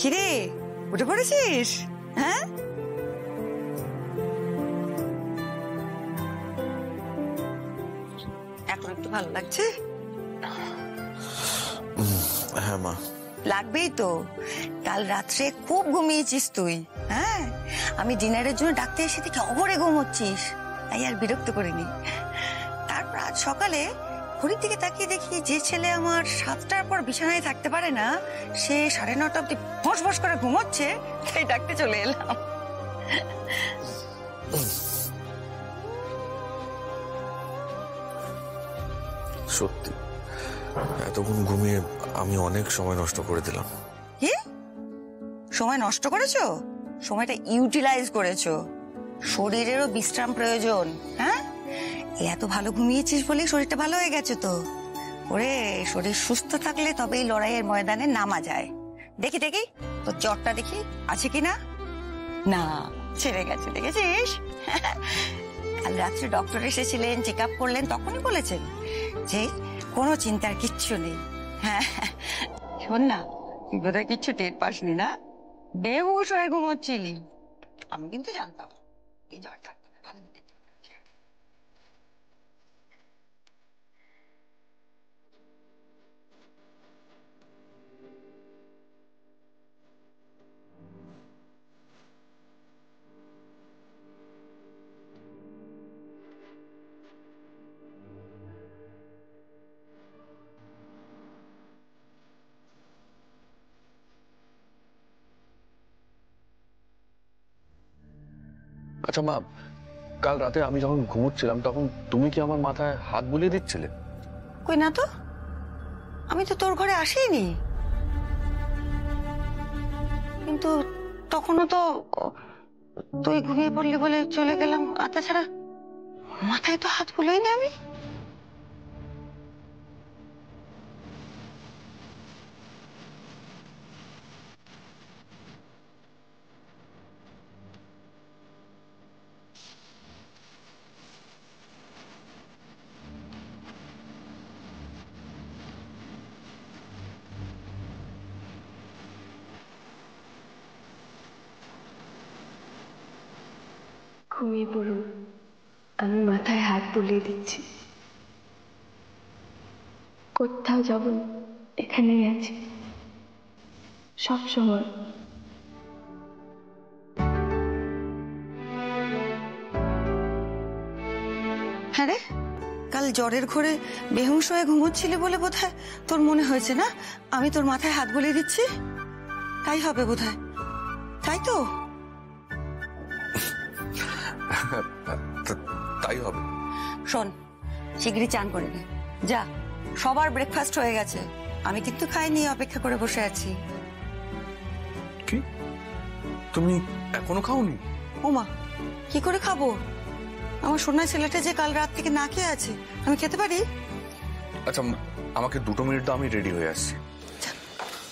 কিরে, উঠে পড়েছিস? হ্যাঁ, এখন একটু ভালো লাগছে? হ্যাঁ মা, লাগবেই তো। কাল রাত্রে খুব ঘুমিয়েছিস তুই। হ্যাঁ, আমি ডিনারের জন্য ডাকতে এসে দেখি অঘরে ঘুমোচ্ছিস, তাই আর বিরক্ত করিনি। তারপর আজ সকালে ঘড়ির দিকে তাকিয়ে দেখি যে ছেলে আমার 7টার পর বিছানায় থাকতে পারে না, সে 9:30 অব্দি ফস ফস করে ঘুমোচ্ছে, তাই ডাকতে চলে এলাম। সত্যি এতক্ষণ ঘুমিয়ে আমি অনেক সময় নষ্ট করে দিলাম। কি সময় নষ্ট করেছো? সময়টা ইউটিলাইজ করেছো। শরীরেরও বিশ্রাম প্রয়োজন। হ্যাঁ, এত ভালো ঘুমিয়েছিস বলেই শরীরটা ভালো হয়ে গেছে তো। ওরে, শরীর সুস্থ থাকলে তবেই লড়াইয়ের ময়দানে নামা যায়। দেখি দেখি তোর জ্বরটা দেখি আছে কিনা। না, ছেড়ে গেছে, দেখেছিস? কাল রাত্রে ডক্টর এসেছিলেন, চেক আপ করলেন, তখনই বলেছেন যে কোনো চিন্তার কিচ্ছু নেই। হ্যাঁ, শোন না, তুই বোধহয় কিচ্ছু টের পাসনি না, বেহুশ হয়ে ঘুমোচ্ছিলি। আমি কিন্তু জানতাম এই জ্বরটা। আচ্ছা মা, কাল রাতে আমি যখন ঘুমোচ্ছিলাম তখন তুমি কি আমার মাথায় হাত বুলিয়ে দিচ্ছিলে? কই না তো, আমি তো তোর ঘরে আসিনি। কিন্তু তখনও তো তুই ঘুমিয়ে পড়লি বলে চলে গেলাম। আর তাছাড়া মাথায় তো হাত বুলোইনি আমি। ঘুমিয়ে পড়ুন, আমি মাথায় হাত বুলিয়ে দিচ্ছি। কোথাও যাব না, এখানেই আছি সব সময়। হ্যাঁ রে, কাল জ্বরের ঘোরে বেহুশ হয়ে ঘুমোচ্ছিলি বলে বোধহয় তোর মনে হয়েছে না আমি তোর মাথায় হাত বুলিয়ে দিচ্ছি। তাই হবে বোধহয়, তাই তো? তাই হবে। শোন, শিগগিরই চান করে নে, যা। সবার ব্রেকফাস্ট হয়ে গেছে, আমি কিন্তু খাইনি, অপেক্ষা করে বসে আছি। কি, তুমি এখনো খাওনি? ওমা, কি করে খাবো? আমার সোনা ছেলেটা যে কাল রাত থেকে না খেয়ে আছে, আমি খেতে পারি? আচ্ছা আমাকে 2 মিনিট দাও, আমি রেডি হয়ে আসছি।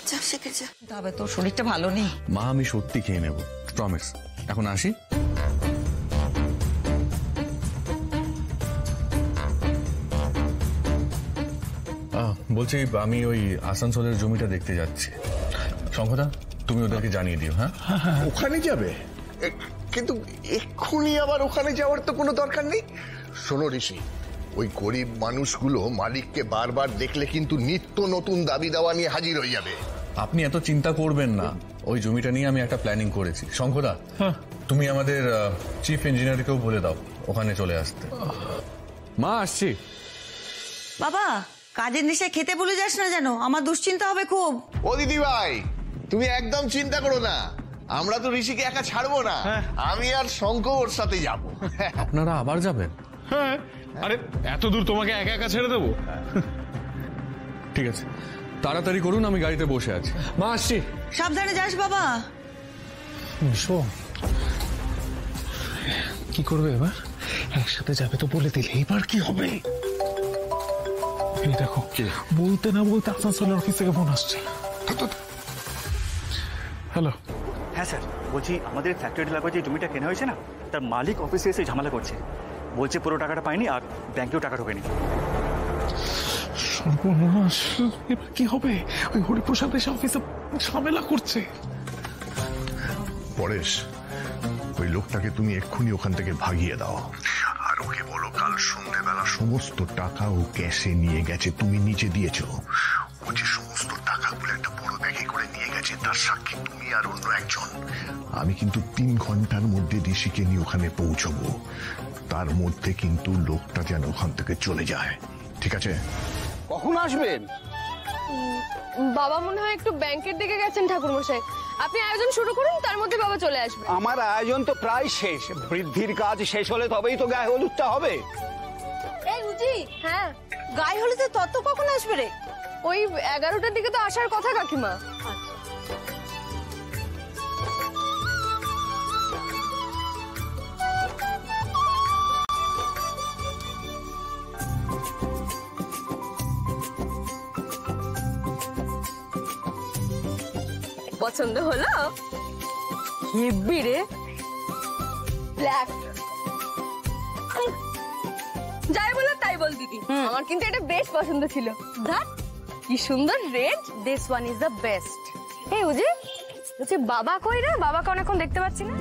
যা, শিখে যা। তবে তোর শরীরটা ভালো নেই। মা, আমি সত্যি খেয়ে নেব, প্রমিস। এখন আসি। বলছি, আমি ওই আসানসোলের জমিটা দেখতে যাচ্ছি। শঙ্খদা, তুমি ওদেরকে জানিয়ে দিও। হ্যাঁ, ওখানে যাবে? কিন্তু এক্ষুনি আবার ওখানে যাওয়ার তো কোনো দরকার নেই। শোনো ঋষি, ওই গরিব মানুষগুলো মালিককে বারবার দেখলে কিন্তু নিত্য নতুন দাবি দাওয়া নিয়ে হাজির হয়ে যাবে। আপনি এত চিন্তা করবেন না, ওই জমিটা নিয়ে আমি একটা প্ল্যানিং করেছি। শঙ্খদা, তুমি আমাদের চিফ ইঞ্জিনিয়ারকেও বলে দাও ওখানে চলে আসতে। মা, আসছি। বাবা, কাজের নেশায় খেতে ভুলে যাস না যেন, আমার দুশ্চিন্তা হবে খুব। ও দিদি ভাই, তুমি একদম চিন্তা করো না, আমরা তো ঋষিকে একা ছাড়বো না। আমি আর শঙ্খ ওর সাথে যাবো। আপনারা আবার যাবেন? হ্যাঁ, আরে এত দূর তোমাকে একা একা ছেড়ে দেবো? ঠিক আছে, তাড়াতাড়ি করুন, আমি গাড়িতে বসে আছি। মা, আসছি। সাবধানে যাস বাবা। কি করবে এবার? একসাথে যাবে তো বলে দিলে, এবার কি হবে? এই দেখো, বলতে না বলতে আসানসোলের অফিস থেকে ফোন আসছে। হ্যালো। হ্যাঁ স্যার, বলছি আমাদের ফ্যাক্টরি লাগোয়া যে জমিটা কেনা হয়েছে না, তার মালিক অফিসে এসে ঝামেলা করছে। বলছে পুরো টাকাটা পায়নি আর ব্যাংকেও টাকা ঢোকেনি। সর্বনাশ, এবার কি হবে? ওই হরিপ্রসাদ এসে অফিসে ঝামেলা করছে। পরেশ, ওই লোকটাকে তুমি এক্ষুনি ওখান থেকে ভাগিয়ে দাও, আর ওকে বলো কাল সন্ধ্যেবেলা সমস্ত টাকা ও ক্যাশে নিয়ে গেছে, তুমি নিচে দিয়েছো। ও যে সমস্ত টাকাগুলো একটা বড় ব্যাগে করে নিয়ে গেছে তার সাক্ষী তুমি আর অন্য একজন। আমি কিন্তু 3 ঘন্টার মধ্যে ঋষিকে নিয়ে ওখানে পৌঁছবো, তার মধ্যে কিন্তু লোকটা যেন ওখান থেকে চলে যায়, ঠিক আছে? কখন আসবেন? বাবা মনে হয় একটু ব্যাংকের দিকে গেছেন ঠাকুরমশাই। আপনি আয়োজন শুরু করুন, তার মধ্যে বাবা চলে আসবে। আমার আয়োজন তো প্রায় শেষ, বৃদ্ধির কাজ শেষ হলে তবেই তো গায়ে হলুদটা হবে। এই উজি, হ্যাঁ গায়ে হলুদে তত কখন আসবে রে? ওই 11টার দিকে তো আসার কথা কাকিমা। পছন্দ হলো? হেব্বি রে, ব্ল্যাক। যাই বলো তাই বল দিদি, আমার কিন্তু এটা বেশ পছন্দ ছিল। দেখ কি সুন্দর red, this one is the best. এই উজি, বাবা কই রে? বাবাকে অনেকক্ষণ দেখতে পাচ্ছি না।